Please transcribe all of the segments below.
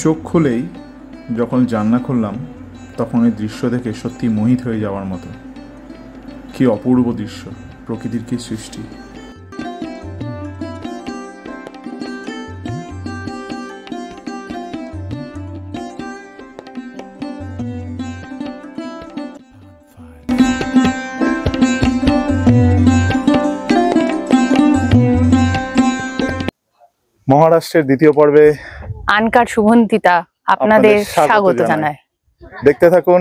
চোখ খুলেই যখন জানলা খুললাম তখন এই দৃশ্য দেখে সত্যি মোহিত হয়ে যাওয়ার মতো। কি অপূর্ব দৃশ্য, প্রকৃতির কি সৃষ্টি। মহারাষ্ট্রের দ্বিতীয় পর্বে আনকার শুভন্তিতা আপনাদের স্বাগত জানায়। দেখতে থাকুন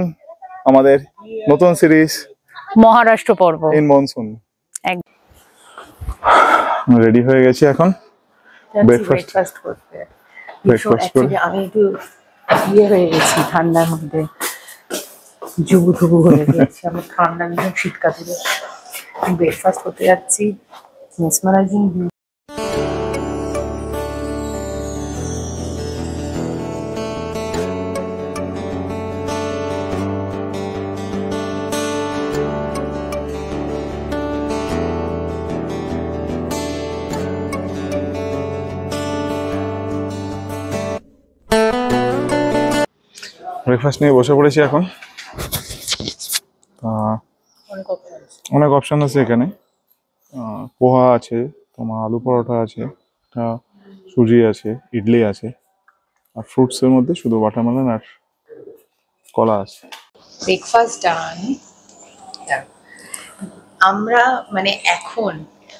আমাদের নতুন সিরিজ মহারাষ্ট্র পর্ব ইন মনসুন। রেডি হয়ে গেছি এখন ব্রেকফাস্ট করতে। আমি একটু হয়ে গেছি ঠান্ডার মধ্যে, জুবুথুবু হয়ে গেছি। আমি ঠান্ডা ভীষণ শীতকালে ব্রেকফাস্ট করতে যাচ্ছি। Mesmerising view. ব্রেকফাস্ট নিয়ে বসে পড়েছি এখন। অনেক অপশন আছে এখানে। পোহা আছে, তোমার আলু পরোটা আছে, একটা সুজি আছে, ইডলি আছে, আর ফ্রুটসের মধ্যে শুধু ওয়াটারমেলন আর কলা আছে। ব্রেকফাস্ট ডান। আমরা মানে এখন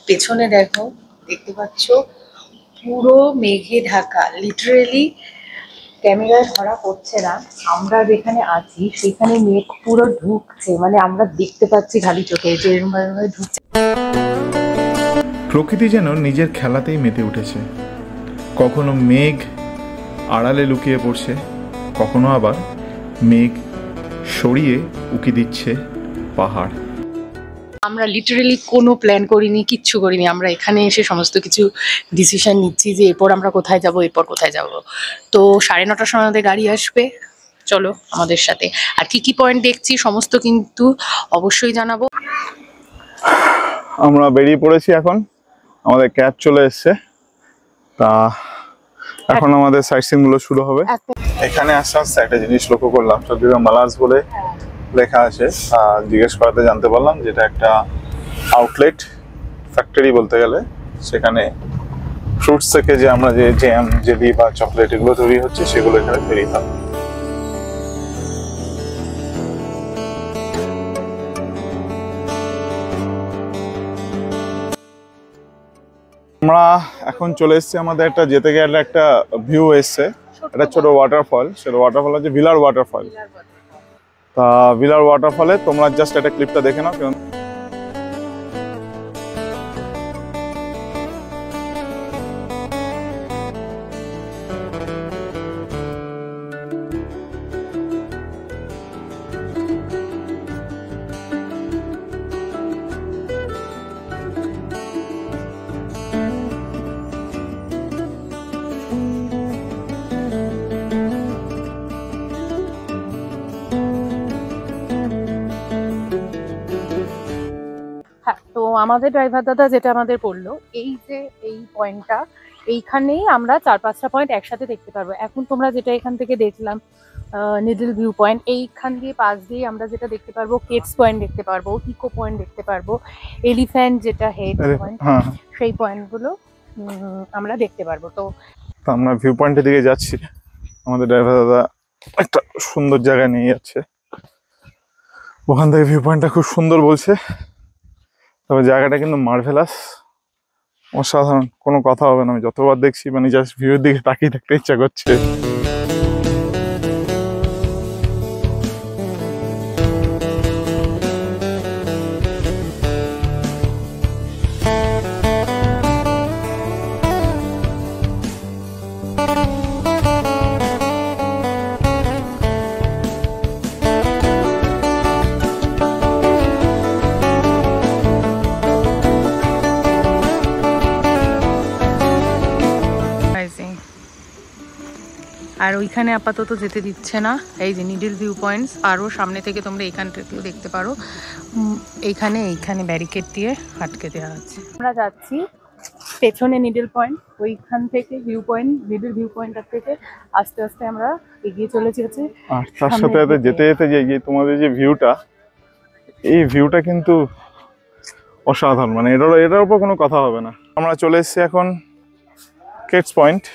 পেছনে দেখতে পাচ্ছ পুরো মেঘে ঢাকা, লিটারেলি ক্যামেরায় ধরা পড়ছে না। আমরা যেখানে আছি সেখানে মেঘ পুরো ঢুকছে, মানে আমরা দেখতে পাচ্ছি খালি চোখে যে ঢুকছে। প্রকৃতি যেন নিজের খেলাতেই মেতে উঠেছে। কখনো মেঘ আড়ালে লুকিয়ে পড়ছে, কখনো আবার মেঘ সরিয়ে উকি দিচ্ছে পাহাড়। আমরা লিটারেলি কোনো প্ল্যান করিনি, কিচ্ছু করিনি। আমরা এখানে এসে সমস্ত কিছু ডিসিশন নিচ্ছি যে এরপর আমরা কোথায় যাব, এরপর কোথায় যাব। তো 9:30টার সময় আমাদের গাড়ি আসবে, চলো আমাদের সাথে। আর কি কি পয়েন্ট দেখছি সমস্ত কিন্তু অবশ্যই জানাবো। আমরা বেরিয়ে পড়েছি এখন, আমাদের ক্যাব চলে এসছে। তা এখন আমাদের সাইট সিন গুলো শুরু হবে। এখানে আসার একটা জিনিস লক্ষ্য করলাম, চৌধুরী মালাজ বলে লেখা আছে। জিজ্ঞেস করাতে জানতে পারলাম যেটা একটা আউটলেট ফ্যাক্টরি বলতে গেলে। সেখানে ফ্রুটস থেকে যে আমরা যে জ্যাম, জেলি বা চকলেট এগুলো তৈরি হচ্ছে সেগুলো এখানে তৈরি হয়। আমরা এখন চলে এসেছি, আমাদের একটা যেতে গেলে একটা ভিউ এসছে, একটা ছোট ওয়াটারফল। সেটা ওয়াটারফল হচ্ছে ভিলার ওয়াটারফল। তা ভিলার ওয়াটারফলে তোমরা জাস্ট একটা ক্লিপটা দেখে নাও। তো আমাদের ড্রাইভার দাদা যেটা আমাদের বললো, এই যে এই পয়েন্টটা, এইখানেই আমরা 4-5টা পয়েন্ট একসাথে দেখতে পারবো। এখন তোমরা যেটা এখান থেকে দেখলাম নিডল ভিউ পয়েন্ট, এইখান দিয়ে পাশ দিয়ে আমরা যেটা দেখতে পারবো কেটস পয়েন্ট দেখতে পারবো, ইকো পয়েন্ট দেখতে পারবো, এলিফ্যান্ট যেটা হেড পয়েন্ট, সেই পয়েন্টগুলো আমরা দেখতে পারবো। তো আমরা ভিউ পয়েন্টের দিকে যাচ্ছি। আমাদের ড্রাইভার দাদা একটা সুন্দর জায়গায় নিয়ে যাচ্ছে, ওখান থেকে ভিউ পয়েন্টটা খুব সুন্দর বলছে। তবে জায়গাটা কিন্তু মার্ভেলাস, অসাধারণ, কোনো কথা হবে না। আমি যতবার দেখছি মানে জাস্ট ভিউর দিকে তাকিয়ে থাকতে ইচ্ছা করছে। আর ওইখানে আপাতত যেতে দিচ্ছে না, এই যে নিডল ভিউ পয়েন্টস। আরও সামনে থেকে তোমরা এইখান থেকেও দেখতে পারো, এইখানে ব্যারিকেড দিয়ে আটকে দেওয়া আছে। আমরা যাচ্ছি পেছনে নিডল পয়েন্ট, ওইখান থেকে ভিউ পয়েন্ট, নিডল ভিউ পয়েন্টটার থেকে আস্তে আস্তে আমরা এগিয়ে চলে যেতে। আর তার সাথে সাথে যেতে যেতে যে তোমাদের যে ভিউটা, এই ভিউটা কিন্তু অসাধারণ, মানে এটার উপর কোনো কথা হবে না। আমরা চলে এসেছি এখন কেটস পয়েন্ট।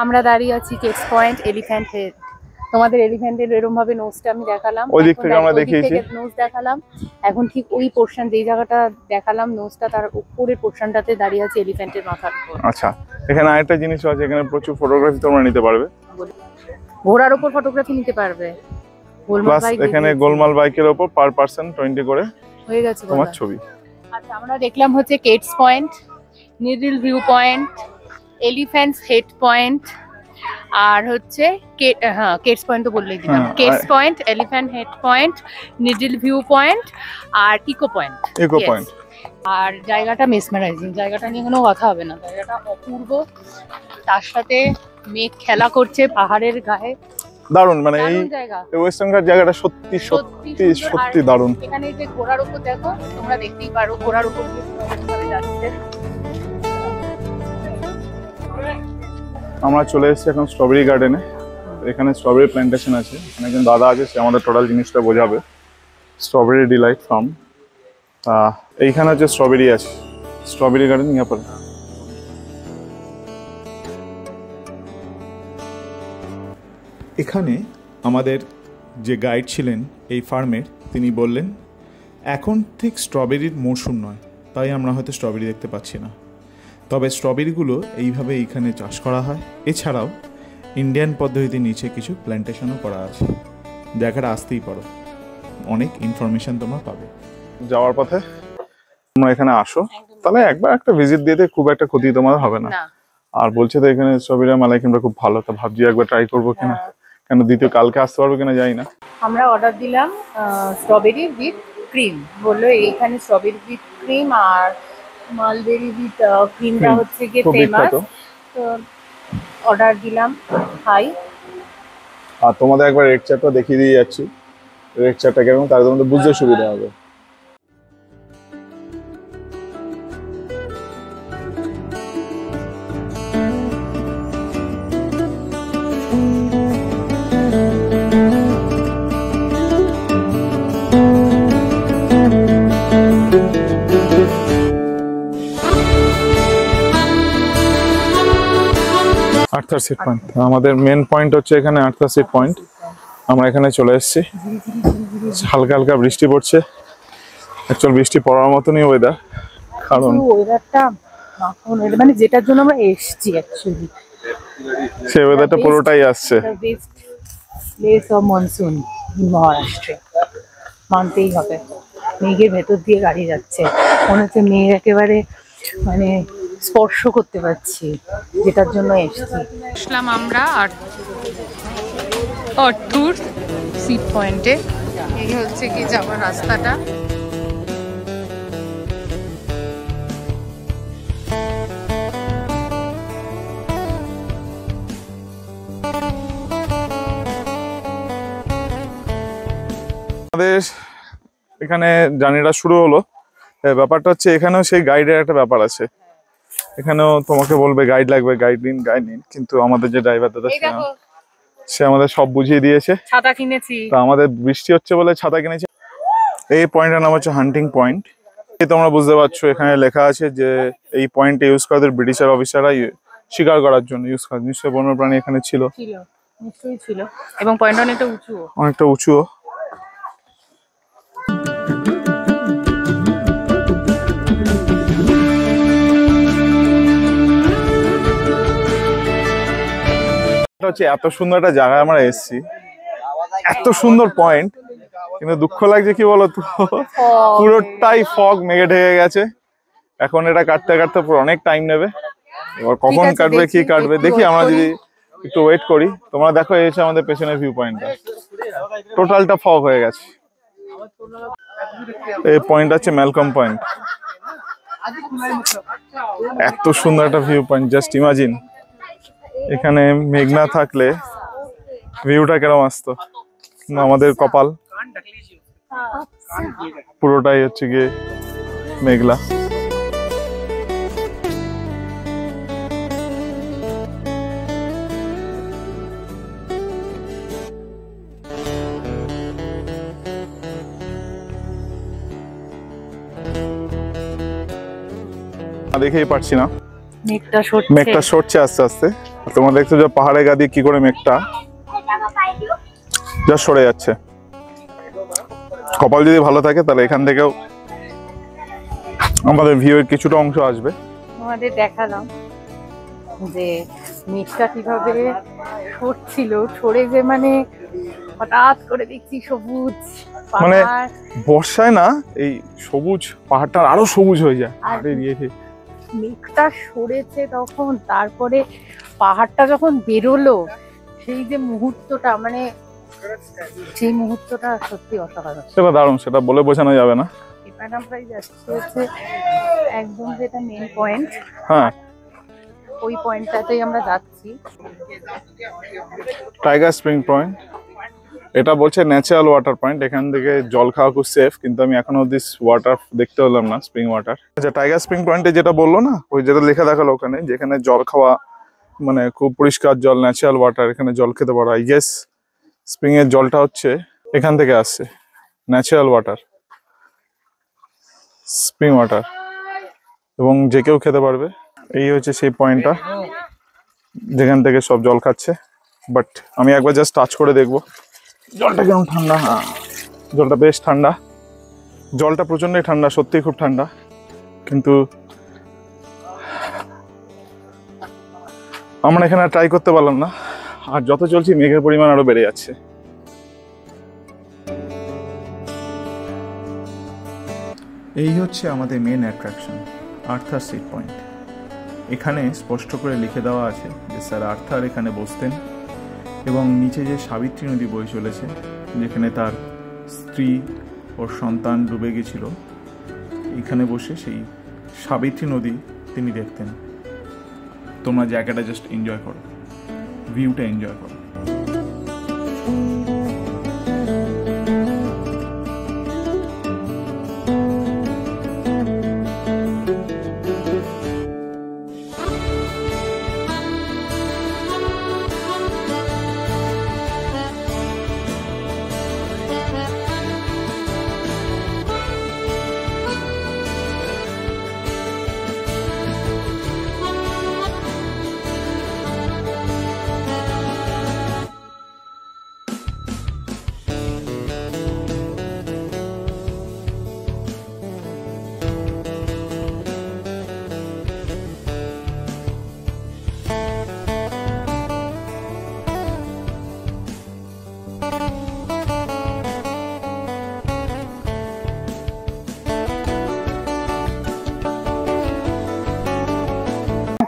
আমরা দাঁড়িয়ে আছি কেটস পয়েন্ট, এলিফ্যান্ট হেড। তোমাদের এলিফ্যান্টের এরকম ভাবে নোজটা আমি দেখালাম, ওই দিক থেকে আমরা দেখিয়েছি, নোজ দেখালাম। এখন ঠিক ওই পোরশন, যেই জায়গাটা দেখালাম নোজটা, তার উপরের পোরশনটাতে দাঁড়িয়ে আছে এলিফ্যান্টের মাথার উপর। আচ্ছা, এখানে আরেকটা জিনিস আছে, এখানে প্রচুর ফটোগ্রাফি তোমরা নিতে পারবে। ঘোড়ার উপর ফটোগ্রাফি নিতে পারবে। প্লাস এখানে গোলমাল বাইকের উপর পার পারসন 20 করে হয়ে গেছে তোমার ছবি। আচ্ছা, আমরা দেখলাম হচ্ছে cat's point, needle view point, elephant's head point, আর হচ্ছে কেটস পয়েন্ট তো বললেই দিলাম। Cat's point, elephant head point, needle view point আর ইকো পয়েন্ট। আর জায়গাটা মেসমারাইজিং, জায়গাটা নিয়ে কোনো কথা হবে না, জায়গাটা অপূর্ব। তার সাথে মেঘ খেলা করছে পাহাড়ের গায়ে, দারুণ। মানে এই ওয়েস্টার্ন ঘাট জায়গাটা সত্যি সত্যি সত্যি দারুণ। এখানে যে ঘোড়ার উপর দেখো, তোমরা দেখতেই পারো ঘোড়ার উপর কিভাবে যাচ্ছে। আমরা চলে এসেছি এখন স্ট্রবেরি গার্ডেনে। এখানে স্ট্রবেরি প্ল্যান্টেশন আছে, এখানে একজন দাদা আছে, সে আমাদের টোটাল জিনিসটা বোঝাবে। স্ট্রবেরি ডিলাইট ফার্ম, এইখানে হচ্ছে স্ট্রবেরি আছে, স্ট্রবেরি গার্ডেন ইয়া পর। এখানে আমাদের যে গাইড ছিলেন এই ফার্মের, তিনি বললেন এখন ঠিক স্ট্রবেরির মৌসুম নয়, তাই আমরা হয়তো স্ট্রবেরি দেখতে পাচ্ছি না, তবে স্ট্রবেরিগুলো এইভাবে এইখানে চাষ করা হয়। এছাড়াও ইন্ডিয়ান পদ্ধতির নিচে কিছু প্ল্যান্টেশনও করা আছে, জায়গাটা আসতেই পারো, অনেক ইনফরমেশন তোমরা পাবে। যাওয়ার পথে তোমরা এখানে আসো, তাহলে একবার একটা ভিজিট দিতে খুব একটা ক্ষতি তোমার হবে না। আর বলছে তো এখানে স্ট্রবেরি মালাই কিংবা খুব ভালো, তা ভাবছি একবার ট্রাই করবো কিনা, কেন দ্বিতীয় কালকে আসতে পারবো কিনা জানি না। আমরা অর্ডার দিলাম স্ট্রবেরি উইথ ক্রিম, বললো এইখানে স্ট্রবেরি উইথ ক্রিম আর মালবেরি উইথ ক্রিমটা হচ্ছে গিয়ে ফেমাস, তো অর্ডার দিলাম। হাই, আর তোমাদের একবার রেড চার্টটা দেখিয়ে দিয়ে যাচ্ছি, রেড চার্টটা কেমন, তার তোমাদের বুঝতে সুবিধা হবে। আর্থার সিট পয়েন্ট, আমাদের মেন পয়েন্ট হচ্ছে এখানে আর্থার সিট পয়েন্ট। আমরা এখানে চলে এসেছি, হালকা হালকা বৃষ্টি পড়ছে, অ্যাকচুয়াল বৃষ্টি পড়ার মতনই ওয়েদার, কারণ ওয়েদারটা মানে যেটার জন্য আমরা এসেছি অ্যাকচুয়ালি সেই ওয়েদারটা পুরোটাই আসছে। প্লেস অফ মনসুন মহারাষ্ট্রে, মানতেই হবে। মেঘের ভেতর দিয়ে গাড়ি যাচ্ছে, মনে হচ্ছে মেঘ একেবারে মানে স্পর্শ করতে পারছি, যেটার জন্য এসেছি। আসলাম আমরা আর্থুর সিট পয়েন্টে, এই হচ্ছে কি যাওয়ার রাস্তাটা। আমাদের এখানে জার্নিটা শুরু হলো। ব্যাপারটা হচ্ছে এখানেও সেই গাইডের একটা ব্যাপার আছে, এখানেও তোমাকে বলবে গাইড লাগবে, গাইড নিন, কিন্তু আমাদের যে ড্রাইভার দাদা সে আমাদের সব বুঝিয়ে দিয়েছে। ছাতা কিনেছি, তা আমাদের বৃষ্টি হচ্ছে বলে ছাতা কিনেছি। এই পয়েন্টের নাম হচ্ছে হান্টিং পয়েন্ট। তোমরা বুঝতে পারছো এখানে লেখা আছে যে এই পয়েন্টে ইউজ করে ব্রিটিশের অফিসাররা শিকার করার জন্য ইউজ করে। নিশ্চয়ই বন্যপ্রাণী এখানে ছিল, নিশ্চয়ই ছিল, এবং পয়েন্টটা অনেকটা উঁচুও। হচ্ছে এত সুন্দর একটা জায়গায় আমরা এসেছি, এত সুন্দর পয়েন্ট, কিন্তু দুঃখ লাগছে কি বলতো, পুরোটাই ফগ মেঘে ঢেকে গেছে। এখন এটা কাটতে কাটতে পুরো অনেক টাইম নেবে, এবার কখন কাটবে কি কাটবে দেখি, আমরা যদি একটু ওয়েট করি। তোমরা দেখো এই হচ্ছে আমাদের পেছনের ভিউ পয়েন্টটা, টোটালটা ফগ হয়ে গেছে। এই পয়েন্ট হচ্ছে ম্যালকম পয়েন্ট, এত সুন্দর একটা ভিউ পয়েন্ট, জাস্ট ইমাজিন এখানে মেঘ না থাকলে ভিউটা কেরম আসতো। আমাদের কপাল পুরোটাই হচ্ছে গিয়ে মেঘলা। দেখেই পারছি না, মেঘটা সরছে আস্তে আস্তে। তোমরা দেখছো যে পাহাড়ে গা দিয়ে কি করে মেঘটা যা সরে যাচ্ছে। কপাল যদি ভালো থাকে তাহলে এখান থেকেও আমাদের ভিউ এর কিছুটা অংশ আসবে। আমাদের দেখালাম যে মেঘটা কিভাবে সরছিল, সরে যে মানে হঠাৎ করে দেখছি সবুজ মানে পাহাড়। বর্ষায় না এই সবুজ পাহাড়টা আরো সবুজ হয়ে যায়। আরে মেঘটা সরেছে তখন, তারপরে পাহাড়টা যখন বেরোলো, সেই যে মুহূর্তটা, মানে সেই মুহূর্তটা সত্যি অসাধারণ। সেটা দারুণ, সেটা বলে বোঝানো যাবে না। এবার আমরা যাচ্ছি হচ্ছে একদম যেটা মেন পয়েন্ট, হ্যাঁ ওই পয়েন্টটাতেই আমরা যাচ্ছি। টাইগার স্প্রিং পয়েন্ট, এটা বলছে ন্যাচারাল ওয়াটার পয়েন্ট, এখান থেকে জল খাওয়া খুব সেফ, কিন্তু আমি এখনো অব্দি ওয়াটার দেখতে পেলাম না, স্প্রিং ওয়াটার। আচ্ছা, টাইগার স্প্রিং পয়েন্টে যেটা বললো না, ওই যেটা লেখা দেখালো ওখানে, যেখানে জল খাওয়া মানে খুব পরিষ্কার জল, ন্যাচারাল ওয়াটার, এখানে জল খেতে পারো। আই গেস স্প্রিং এর জলটা হচ্ছে এখান থেকে আসছে, ন্যাচারাল ওয়াটার, স্প্রিং ওয়াটার, এবং যে কেউ খেতে পারবে। এই হচ্ছে সেই পয়েন্টটা যেখান থেকে সব জল খাচ্ছে। বাট আমি একবার জাস্ট টাচ করে দেখবো জলটা কেমন ঠান্ডা। হ্যাঁ, জলটা বেশ ঠান্ডা, জলটা প্রচন্ডই ঠান্ডা, সত্যিই খুব ঠান্ডা। কিন্তু আমরা এখানে ট্রাই করতে পারলাম না, আর যত চলছি মেঘের পরিমাণ আরো বেড়ে যাচ্ছে। এই হচ্ছে আমাদের main attraction, Arthur Seat Point. এখানে স্পষ্ট করে লিখে দেওয়া আছে যে স্যার আর্থার এখানে বসতেন, এবং নিচে যে সাবিত্রী নদী বয়ে চলেছে, যেখানে তার স্ত্রী ও সন্তান ডুবে গেছিল, এখানে বসে সেই সাবিত্রী নদী তিনি দেখতেন। তোমরা জায়গাটা জাস্ট এনজয় করো, ভিউটা এনজয় করো।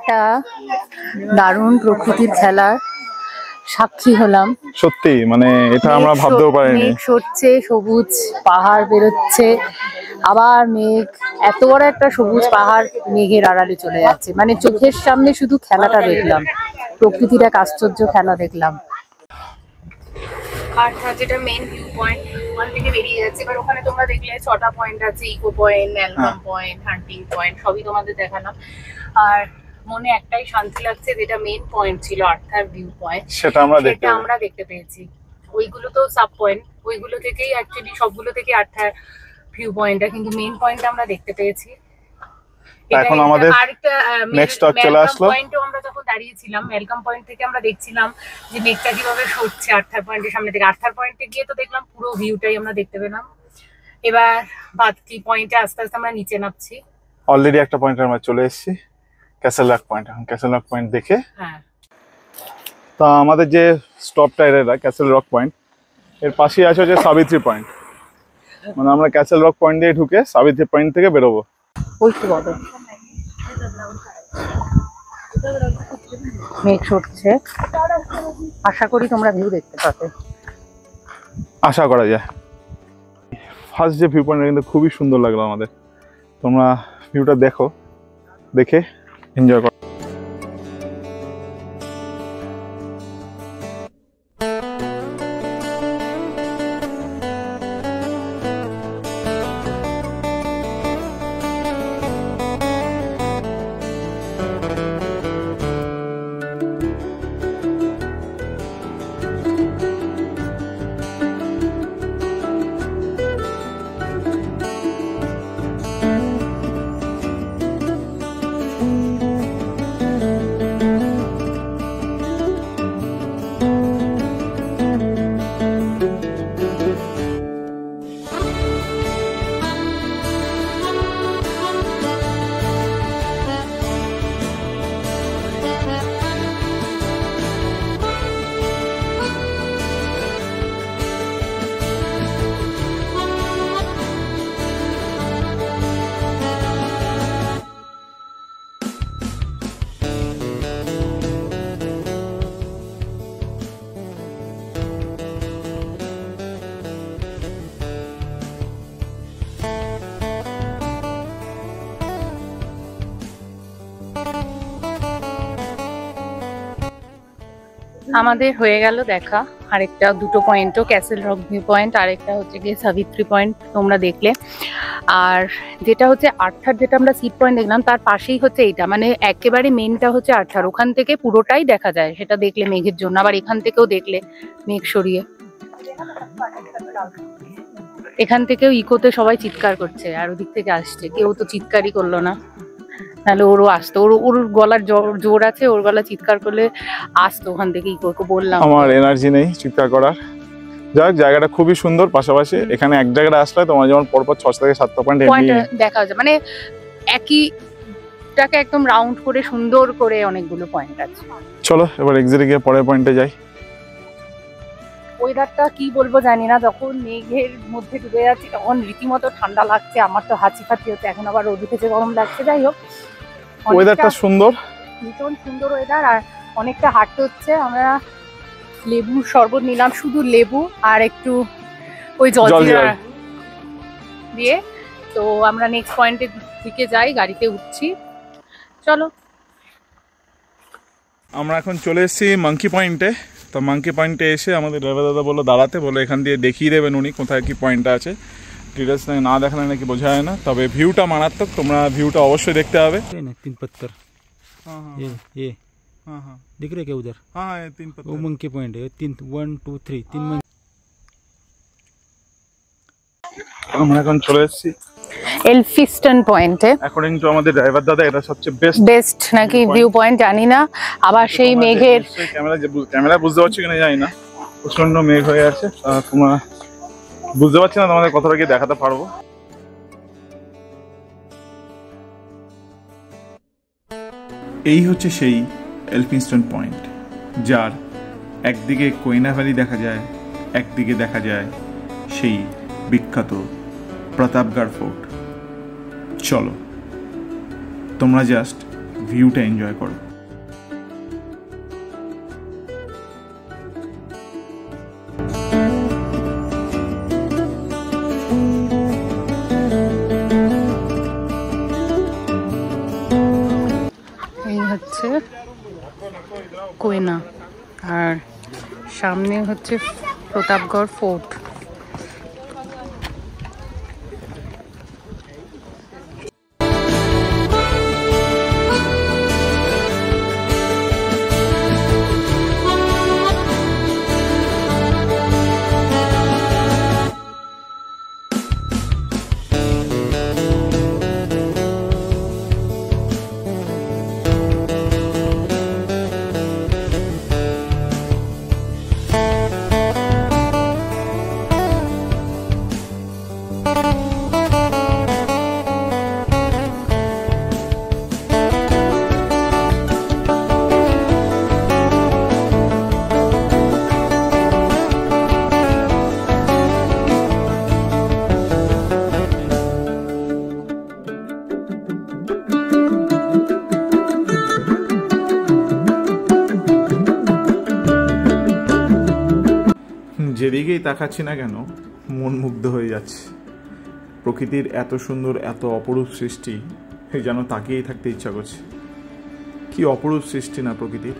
একটা দারুণ প্রকৃতির খেলার সাক্ষী হলাম। সত্যি মানে এটা আমরা ভাবতেও পারিনি। মেঘ সরছে, সবুজ পাহাড় বেরোচ্ছে, আবার মেঘ, এত বড় একটা সবুজ পাহাড় মেঘের আড়ালে চলে যাচ্ছে। মানে চোখের সামনে শুধু খেলাটা দেখলাম, প্রকৃতির এক আশ্চর্য খেলা দেখলাম। আর যেটা মেইন ভিউ পয়েন্ট, ওখান থেকে বেরিয়ে যাচ্ছে। এবার ওখানে তোমরা দেখলে 6টা পয়েন্ট আছে, ইকো পয়েন্ট, ম্যালকম পয়েন্ট, হান্টিং পয়েন্ট, সবই তোমাদের দেখালাম। আর মনে একটাই শান্তি লাগছে, যেটা মেইন পয়েন্ট ছিল আর্থার ভিউ পয়েন্ট, সেটা আমরা দেখতে পেয়েছি। ওইগুলো তো সাব পয়েন্ট, ওইগুলো থেকেই অ্যাকচুয়ালি সবগুলো থেকে আর্থার ভিউ পয়েন্টটা, কিন্তু মেইন পয়েন্ট আমরা দেখতে পেয়েছি। এখন আমাদের নেক্সট স্টপ চলে আসলো। পয়েন্টও আমরা যখন দাঁড়িয়েছিলাম, ওয়েলকাম পয়েন্ট থেকে আমরা দেখছিলাম যে মেঘটা কিভাবে সরছে আর্থার পয়েন্টের সামনে থেকে। আর্থার পয়েন্টে গিয়ে তো দেখলাম পুরো ভিউটাই আমরা দেখতে পেলাম। এবার বাকি পয়েন্টে আস্তে আস্তে আমরা নিচে নামছি। অলরেডি একটা পয়েন্টে আমরা চলে এসেছি, ক্যাসেল রক পয়েন্ট। এখন ক্যাসেল রক পয়েন্ট দেখে তা আমাদের যে স্টপটা এটা ক্যাসেল রক পয়েন্ট, এর পাশেই আছে হচ্ছে সাবিত্রী পয়েন্ট। মানে আমরা ক্যাসেল রক পয়েন্ট দিয়ে ঢুকে সাবিত্রী পয়েন্ট থেকে বেরোবো। ওই তো বলো মেঘ ছুটছে, আশা করি তোমরা ভিউ দেখতে পাবে। আশা করা যায়। ফার্স্ট যে ভিউ পয়েন্টটা কিন্তু খুবই সুন্দর লাগলো আমাদের। তোমরা ভিউটা দেখো, দেখে এনজয় করো। আমাদের হয়ে গেল দেখা আরেকটা, দুটো পয়েন্টও, ক্যাসেল রক ভিউ পয়েন্ট, আরেকটা হচ্ছে গিয়ে সাবিত্রী পয়েন্ট তোমরা দেখলে। আর যেটা হচ্ছে আর্থার, যেটা আমরা সিট পয়েন্ট দেখলাম তার পাশেই হচ্ছে এইটা, মানে একেবারে মেনটা হচ্ছে আর্থার, ওখান থেকে পুরোটাই দেখা যায় সেটা দেখলে মেঘের জন্য। আবার এখান থেকেও দেখলে মেঘ সরিয়ে, এখান থেকেও ইকোতে সবাই চিৎকার করছে আর ওদিক থেকে আসছে, কেউ তো চিৎকারই করলো না, তাহলে ওরও আসতো, ওর গলার জোর আছে, ওর গলা চিৎকার করলে আসতো ওখান থেকে ইকোকে। বললাম আমার এনার্জি নেই চিৎকার করার। যাক, জায়গাটা খুবই সুন্দর। পাশাপাশি এখানে এক জায়গাটা আসলে তোমার যেমন পরপর 6 থেকে 7টা পয়েন্ট দেখা যায়, মানে একইটাকে একদম রাউন্ড করে সুন্দর করে অনেকগুলো পয়েন্ট আছে। চলো এবার এক্সিটে গিয়ে পরের পয়েন্টে যাই। ওয়েদারটা কি বলবো জানি না, যখন মেঘের মধ্যে ডুবে যাচ্ছি তখন রীতিমতো ঠান্ডা লাগছে, আমার তো হাঁচি ফাঁচি হচ্ছে, এখন আবার রোদ উঠেছে, গরম লাগছে। যাই হোক, ওয়েদারটা সুন্দর, ভীষণ সুন্দর ওয়েদার। আর অনেকটা হাঁটতে হচ্ছে, আমরা লেবুর শরবত নিলাম, শুধু লেবু আর একটু ওই জলজিরা দিয়ে। তো আমরা নেক্সট পয়েন্টের দিকে যাই, গাড়িতে উঠছি, চলো। আমরা এখন চলে এসেছি মাঙ্কি পয়েন্টে। তো মাঙ্কি পয়েন্টে এসে আমাদের ড্রাইভার দাদা বললো দাঁড়াতে, বলে এখান দিয়ে দেখিয়ে দেবেন উনি কোথায় কি পয়েন্টটা আছে। ডিটেলস না দেখালে নাকি বোঝা যায় না, তবে ভিউটা মারাত্মক, তোমরা ভিউটা অবশ্যই দেখতে হবে। 3 पत्थर, हाँ हाँ ये हाँ हाँ दिख रहे क्या उधर? हाँ, ये 3 पत्थर। वो मंकी पॉइंट है, 3 1 2 3 3 मंकी। আমরা এখন চলে এসেছি এলফিস্টন পয়েন্টে। অ্যাকর্ডিং টু আমাদের ড্রাইভার দাদা এটা সবচেয়ে বেস্ট নাকি ভিউ পয়েন্ট জানি না। আবার সেই মেঘের ক্যামেরা বুঝতে পারছো কিনা জানি না, প্রচন্ড মেঘ হয়ে আছে, তোমরা বুঝতে পারছি না, তোমাদের কতটা কি দেখাতে পারবো। এই হচ্ছে সেই এলফিনস্টন পয়েন্ট, যার একদিকে কোয়েনা ভ্যালি দেখা যায়, একদিকে দেখা যায় সেই বিখ্যাত প্রতাপগড় ফোর্ট। চলো তোমরা জাস্ট ভিউটা এনজয় করো। এই হচ্ছে কোয়েনা আর সামনে হচ্ছে প্রতাপগড় ফোর্ট। যেদিকেই তাকাচ্ছি না কেন মন মুগ্ধ হয়ে যাচ্ছে। প্রকৃতির এত সুন্দর, এত অপরূপ সৃষ্টি, যেন তাকিয়েই থাকতে ইচ্ছা করছে। কি অপরূপ সৃষ্টি না প্রকৃতির!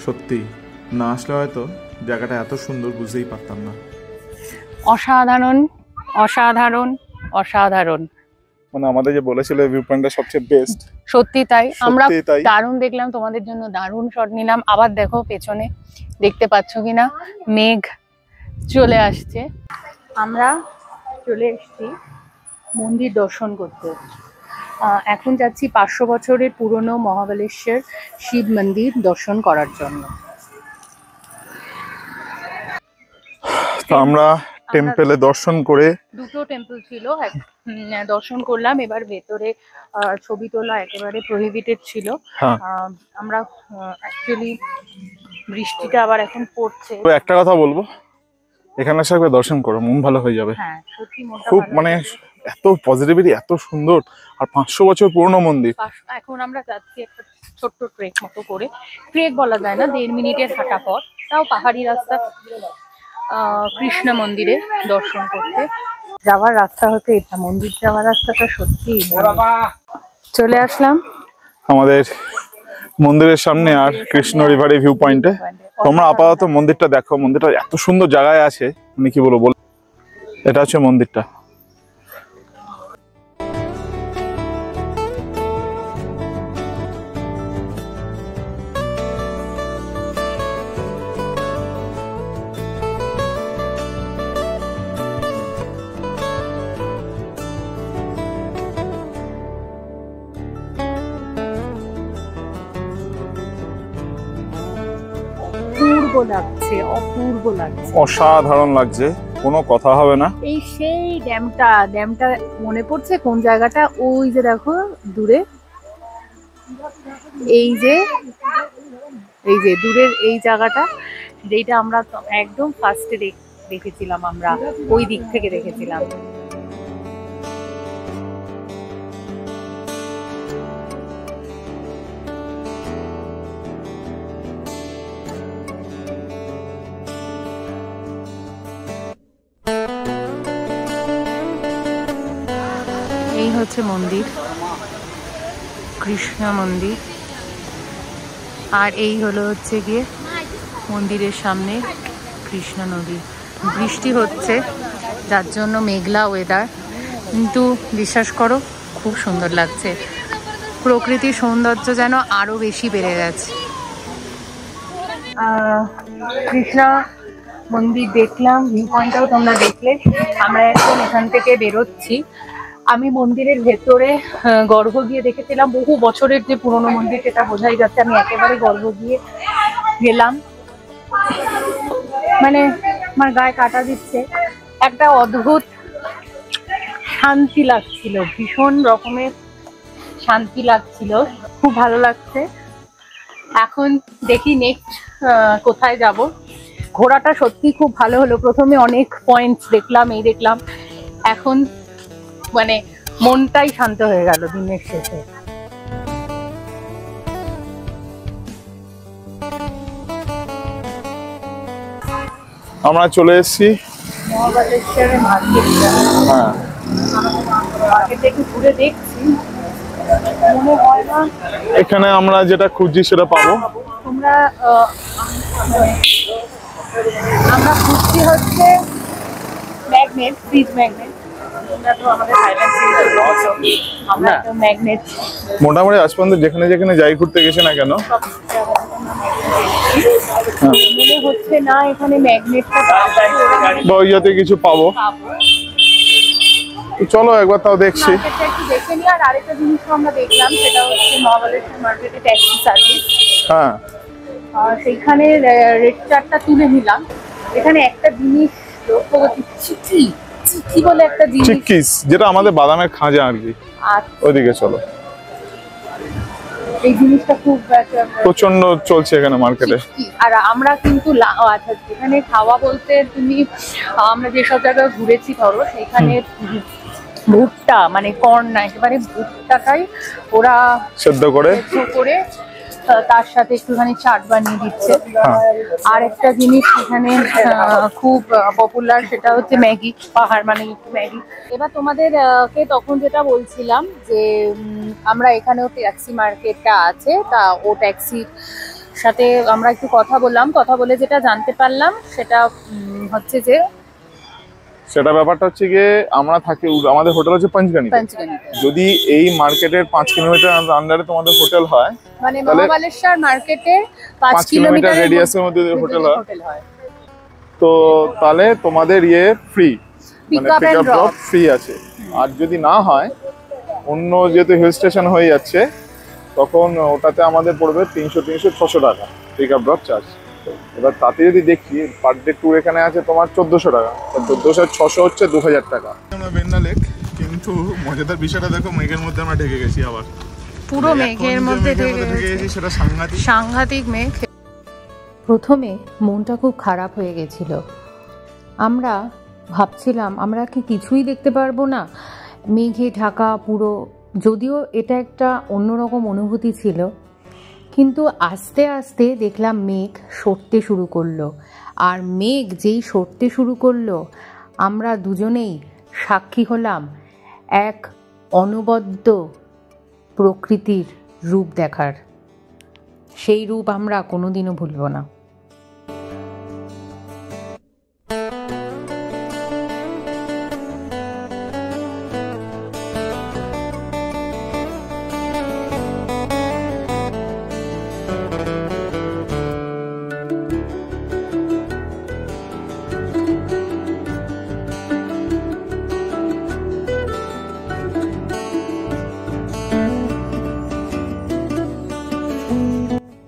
সত্যি না আসলে হয়তো জায়গাটা এত সুন্দর বুঝতেই পারতাম না। অসাধারণ, অসাধারণ, অসাধারণ। মানে আমাদের যে বলেছিল ভিউ পয়েন্টটা সবচেয়ে বেস্ট, সত্যি তাই। আমরা সত্যি তাই। দারুণ দেখলাম, তোমাদের জন্য দারুণ শট নিলাম। আবার দেখো পেছনে, দেখতে পাচ্ছ কিনা মেঘ চলে আসছে। আমরা চলে এসেছি মন্দির দর্শন করতে। এখন যাচ্ছি 500 বছরের পুরনো মহাবালেশ্বর শিব মন্দির দর্শন করার জন্য। তো আমরা টেম্পলে দর্শন করে, দুটো টেম্পল ছিল, দর্শন করলাম। এবার ভেতরে ছবি তোলা একেবারে প্রহিবিটেড ছিল। হ্যাঁ আমরা অ্যাকচুয়ালি বৃষ্টিটা আবার এখন পড়ছে। তো একটা কথা বলবো, এখানে এসে একবার দর্শন করো, মন ভালো হয়ে যাবে। হ্যাঁ সত্যি মনটা খুব ভালো মানে লাগছে। এত পজিটিভিটি, এত সুন্দর, আর 500 বছর পুরনো মন্দির। এখন আমরা যাচ্ছি একটা ছোট্ট ট্রেক মতো করে। ট্রেক বলা যায় না, 1.5 মিনিটের হাঁটা পথ, তাও পাহাড়ি রাস্তা, কৃষ্ণ মন্দিরে দর্শন করতে যাওয়ার রাস্তা হচ্ছে এটা। মন্দির যাওয়ার রাস্তাটা সত্যি। চলে আসলাম আমাদের মন্দিরের সামনে আর কৃষ্ণ রিভারে ভিউ পয়েন্টে। তোমরা আপাতত মন্দিরটা দেখো, মন্দিরটা এত সুন্দর জায়গায় আছে, মানে কি বলবো। এটা হচ্ছে মন্দিরটা। অপূর্ব লাগছে, অপূর্ব লাগছে, অসাধারণ লাগছে, কোনো কথা হবে না। এই সেই ড্যামটা মনে পড়ছে কোন জায়গাটা? ওই যে দেখো দূরে, এই যে দূরের এই জায়গাটা, যেটা আমরা একদম ফার্স্টে দেখেছিলাম, আমরা ওই দিক থেকে দেখেছিলাম। এই হচ্ছে মন্দির, কৃষ্ণ মন্দির। আর এই হলো হচ্ছে গিয়ে মন্দিরের সামনে কৃষ্ণ নদী। বৃষ্টি হচ্ছে যার জন্য মেঘলা ওয়েদার, কিন্তু বিশ্বাস করো খুব সুন্দর লাগছে। প্রকৃতির সৌন্দর্য যেন আরো বেশি বেড়ে গেছে। কৃষ্ণা মন্দির দেখলাম, ভিউ পয়েন্টটাও তোমরা দেখলে। আমরা এখন এখান থেকে বেরোচ্ছি। আমি মন্দিরের ভেতরে গর্ভ গিয়ে দেখেছিলাম, বহু বছরের যে পুরনো মন্দির সেটা বোঝাই যাচ্ছে। আমি একেবারে গর্ভ গিয়ে গেলাম, মানে আমার গায়ে কাটা দিচ্ছে। একটা অদ্ভুত শান্তি লাগছিল, ভীষণ রকমের শান্তি লাগছিল, খুব ভালো লাগছে। এখন দেখি নেক্সট কোথায় যাব। ঘোরাটা সত্যি খুব ভালো হলো। প্রথমে অনেক পয়েন্টস দেখলাম, এই দেখলাম, এখন মানে মনটাই শান্ত হয়ে গেল দিনের শেষে। আমরা চলে এসেছি মহাবালেশ্বরের মার্কেটটা। হ্যাঁ, মার্কেটটা একটু ঘুরে দেখছি, মনে হয় না এখানে আমরা যেটা খুঁজছি সেটা পাবো। তোমরা আমরা খুঁজছি হচ্ছে ম্যাগনেট, ফ্রিজ ম্যাগনেট। তোমরা তো আমাদের থাইল্যান্ড থেকে আমরা তো ম্যাগনেট মোটামুটি আজ পর্যন্ত যেখানে যেখানে যাই ঘুরতে গেছে না কেন, মনে হচ্ছে না এখানে ম্যাগনেটটা বা ওই জাতীয় কিছু পাবো। পাবো। তো চলো একবার তাও দেখছি। মার্কেটটা একটু দেখে নিই। আর আরেকটা জিনিস আমরা দেখলাম, সেটা হচ্ছে মহাবালেশ্বর মার্কেটে ট্যাক্সি সার্ভিস। হ্যাঁ, সেইখানে রেড চার্টটা তুলে নিলাম। এখানে একটা জিনিস লক্ষ্য করছি, চিকি চিকি বলে একটা জিনিস, চিক্কিস, যেটা আমাদের বাদামের খাঁজা আর কি। আর ওইদিকে চলো। এই জিনিসটা খুব প্রচন্ড চলছে এখানে মার্কেটে। চিকি। আর আমরা কিন্তু আচ্ছা, এখানে খাওয়া বলতে তুমি, আমরা যেসব জায়গায় ঘুরেছি ধরো, সেখানে ভুট্টা মানে কর্ন না, একেবারে ভুট্টাটাই ওরা সেদ্ধ করে তার সাথে একটুখানি চাট বানিয়ে দিচ্ছে। আর একটা জিনিস এখানে খুব পপুলার, সেটা হচ্ছে ম্যাগি। পাহাড় মানে ম্যাগি। এবার তোমাদের কে তখন যেটা বলছিলাম যে আমরা এখানেও ট্যাক্সি মার্কেটটা আছে, তা ও ট্যাক্সির সাথে আমরা একটু কথা বললাম। কথা বলে যেটা জানতে পারলাম সেটা হচ্ছে যে সেটা ব্যাপারটা হচ্ছে গিয়ে আমরা থাকি, আমাদের হোটেল হচ্ছে পঞ্চগানিতে। যদি এই মার্কেটের 5 কিলোমিটার আন্ডারে তোমাদের হোটেল হয়, মানে মহাবালেশ্বর মার্কেটে 5 কিলোমিটার রেডিয়াসের মধ্যে হোটেল হয়, তো তাহলে তোমাদের ফ্রি, মানে পিক আপ ড্রপ ফ্রি আছে। আর যদি না হয়, অন্য যেহেতু হিল স্টেশন হয়ে যাচ্ছে, তখন ওটাতে আমাদের পড়বে 300-600 টাকা পিক আপ ড্রপ চার্জ। এবার তাতে যদি দেখি পার ডে ট্যুর এখানে আছে তোমার 1400 টাকা, 1400 আর 600 হচ্ছে 2000 টাকা। আমরা বেন্না লেক, কিন্তু মজাদার বিষয়টা দেখো, মেঘের মধ্যে আমরা ঢেকে গেছি। আবার পুরো মেঘের মধ্যে ঢেকে গেছি, সেটা সাংঘাতিক মেঘ। প্রথমে মনটা খুব খারাপ হয়ে গেছিল। আমরা ভাবছিলাম আমরা কি কিছুই দেখতে পারবো না, মেঘে ঢাকা পুরো। যদিও এটা একটা অন্যরকম অনুভূতি ছিল, কিন্তু আস্তে আস্তে দেখলাম মেঘ সরতে শুরু করলো। আর মেঘ যেই সরতে শুরু করলো, আমরা দুজনেই সাক্ষী হলাম এক অনবদ্য প্রকৃতির রূপ দেখার। সেই রূপ আমরা কোনোদিনও ভুলব না।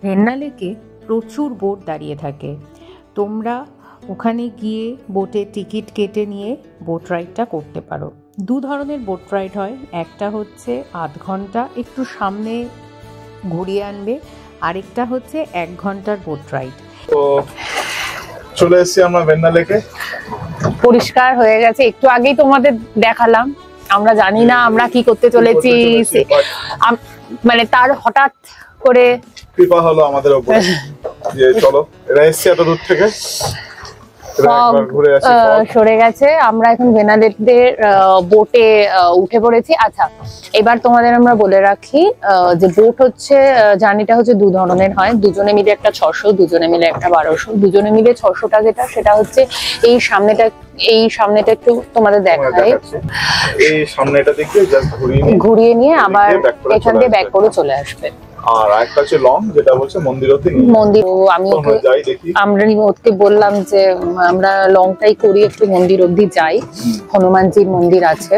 ভেন্না লেকে প্রচুর বোট দাঁড়িয়ে থাকে। তোমরা ওখানে গিয়ে বোটে টিকিট কেটে নিয়ে বোট রাইডটা করতে পারো। 2 ধরনের বোট রাইড হয়, একটা হচ্ছে আধ ঘন্টা একটু সামনে ঘুরিয়ে আনবে, আরেকটা হচ্ছে 1 ঘন্টার বোট রাইড। তো চলে এসেছি আমরা ভেন্না লেকে। পরিষ্কার হয়ে গেছে, একটু আগেই তোমাদের দেখালাম। আমরা জানি না আমরা কি করতে চলেছি, মানে তার হঠাৎ করে কৃপা হলো আমাদের উপর যে চলো এরা এসছে এত দূর থেকে, সরে গেছে। আমরা এখন ভেন্না লেকের বোটে উঠে পড়েছি। আচ্ছা, এবার তোমাদের আমরা বলে রাখি যে বোট হচ্ছে জার্নিটা হচ্ছে 2 ধরনের হয়। দুজনে মিলে একটা 600, দুজনে মিলে একটা 1200। দুজনে মিলে 600টা যেটা, সেটা হচ্ছে এই সামনেটা একটু তোমাদের দেখায়। এই সামনেটা দেখে জাস্ট ঘুরিয়ে নিয়ে আবার এখান দিয়ে ব্যাক করে চলে আসবে। আর একটা হচ্ছে লং, যেটা বলছে মন্দির আমরা ওকে বললাম যে আমরা লংটাই করি, একটু মন্দির অব্দি যাই। হনুমানজির মন্দির আছে।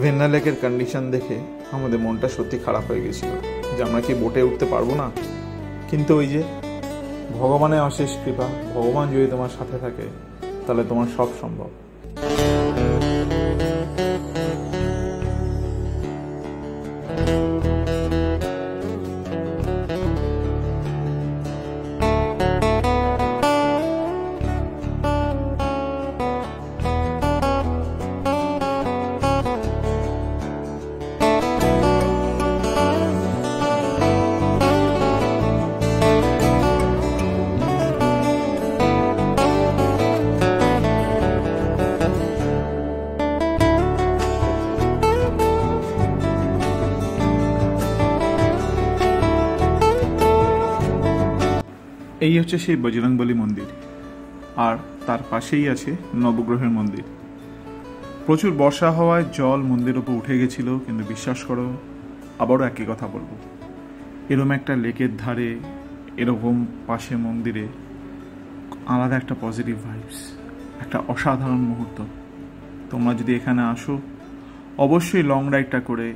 ভেন্না লেকের কন্ডিশন দেখে আমাদের মনটা সত্যি খারাপ হয়ে গেছিল যে আমরা কি বোটে উঠতে পারবো না। কিন্তু ওই যে ভগবানের অশেষ কৃপা, ভগবান যদি তোমার সাথে থাকে তাহলে তোমার সব সম্ভব। এই হচ্ছে সেই বজরংবলী মন্দির। আর তার পাশেই আছে নবগ্রহের মন্দির। প্রচুর বর্ষা হওয়ায় জল মন্দিরের উপর উঠে গেছিল, কিন্তু বিশ্বাস করো আবারও একই কথা বলবো, এরকম একটা লেকের ধারে এরকম পাশে মন্দিরে আলাদা একটা পজিটিভ ভাইবস, একটা অসাধারণ মুহূর্ত। তোমরা যদি এখানে আসো অবশ্যই লং রাইডটা করে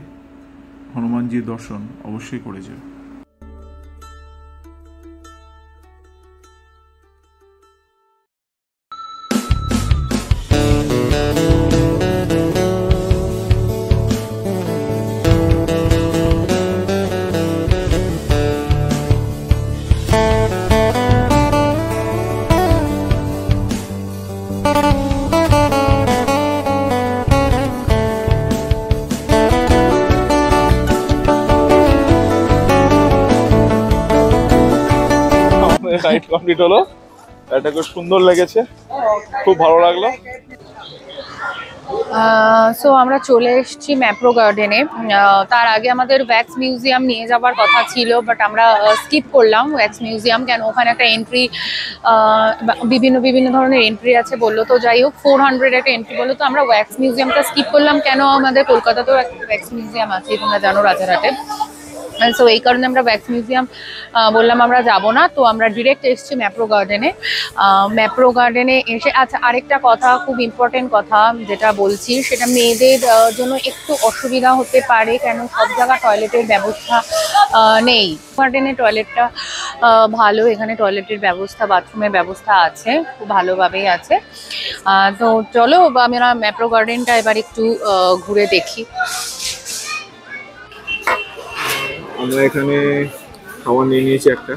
হনুমানজির দর্শন অবশ্যই করে যাও। রাইড কমপ্লিট হলো, এটা খুব সুন্দর লেগেছে, খুব ভালো লাগলো। সো আমরা চলে এসেছি ম্যাপ্রো গার্ডেনে। তার আগে আমাদের ওয়্যাক্স মিউজিয়াম নিয়ে যাওয়ার কথা ছিল, বাট আমরা স্কিপ করলাম ওয়্যাক্স মিউজিয়াম। কেন, ওখানে একটা এন্ট্রি, বিভিন্ন ধরনের এন্ট্রি আছে বললো, তো যাই হোক 400 একটা এন্ট্রি বললো, তো আমরা ওয়্যাক্স মিউজিয়ামটা স্কিপ করলাম। কেন, আমাদের কলকাতাতেও একটা ওয়্যাক্স মিউজিয়াম আছে, তোমরা জানো, রাজারহাটে। সো এই কারণে আমরা ওয়্যাক্স মিউজিয়াম বললাম আমরা যাব না, তো আমরা ডিরেক্ট এসেছি ম্যাপ্রো গার্ডেনে। ম্যাপ্রো গার্ডেনে এসে, আচ্ছা আরেকটা কথা, খুব ইম্পর্টেন্ট কথা যেটা বলছি, সেটা মেয়েদের জন্য একটু অসুবিধা হতে পারে, কেন সব জায়গা টয়লেটের ব্যবস্থা নেই। গার্ডেনে টয়লেটটা ভালো, এখানে টয়লেটের ব্যবস্থা, বাথরুমের ব্যবস্থা আছে, খুব ভালোভাবেই আছে। তো চলো আমরা ম্যাপ্রো গার্ডেনটা এবার একটু ঘুরে দেখি। আমরা এখানে খাবার নিয়ে নিয়েছি একটা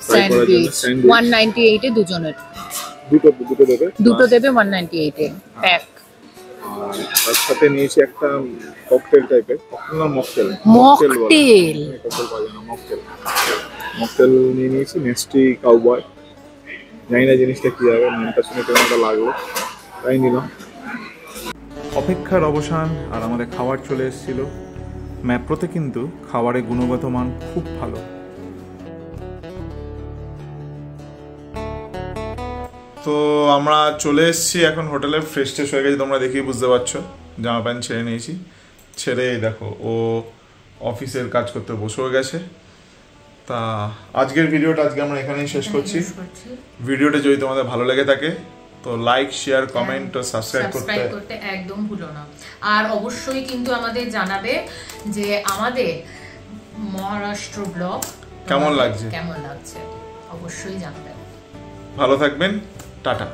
স্যান্ডউইচ 198 এ দুজনের, দুটো দেবে 198 এ প্যাক। তার সাথে নিয়েছি একটা ককটেল টাইপের, মকটেল নিয়ে নিয়েছি, নেস্টি কাউবয়। জানি না জিনিসটা কি হবে, নামটা শুনে কেমন একটা লাগলো, তাই নিলাম। অপেক্ষার অবসান, আর আমাদের খাবার চলে এসেছিল। ম্যাপ্রোতে কিন্তু খাবারের গুণগত মান খুব ভালো। তো আমরা চলে এসেছি এখন হোটেলে, ফ্রেশ ট্রেশ হয়ে গেছে, তোমরা দেখেই বুঝতে পারছো। জামা প্যান্ট ছেড়ে নিয়েছি, ছেড়ে দেখো ও অফিসের কাজ করতে বসেও গেছে। তা আজকের ভিডিওটা আমরা এখানেই শেষ করছি। ভিডিওটা যদি তোমাদের ভালো লেগে থাকে তো লাইক, শেয়ার, কমেন্ট ও সাবস্ক্রাইব করতে একদম ভুলো না। আর অবশ্যই কিন্তু আমাদের জানাবে যে আমাদের মহারাষ্ট্র ব্লগ কেমন লাগছে, অবশ্যই জানাবেন। ভালো থাকবেন, টাটা।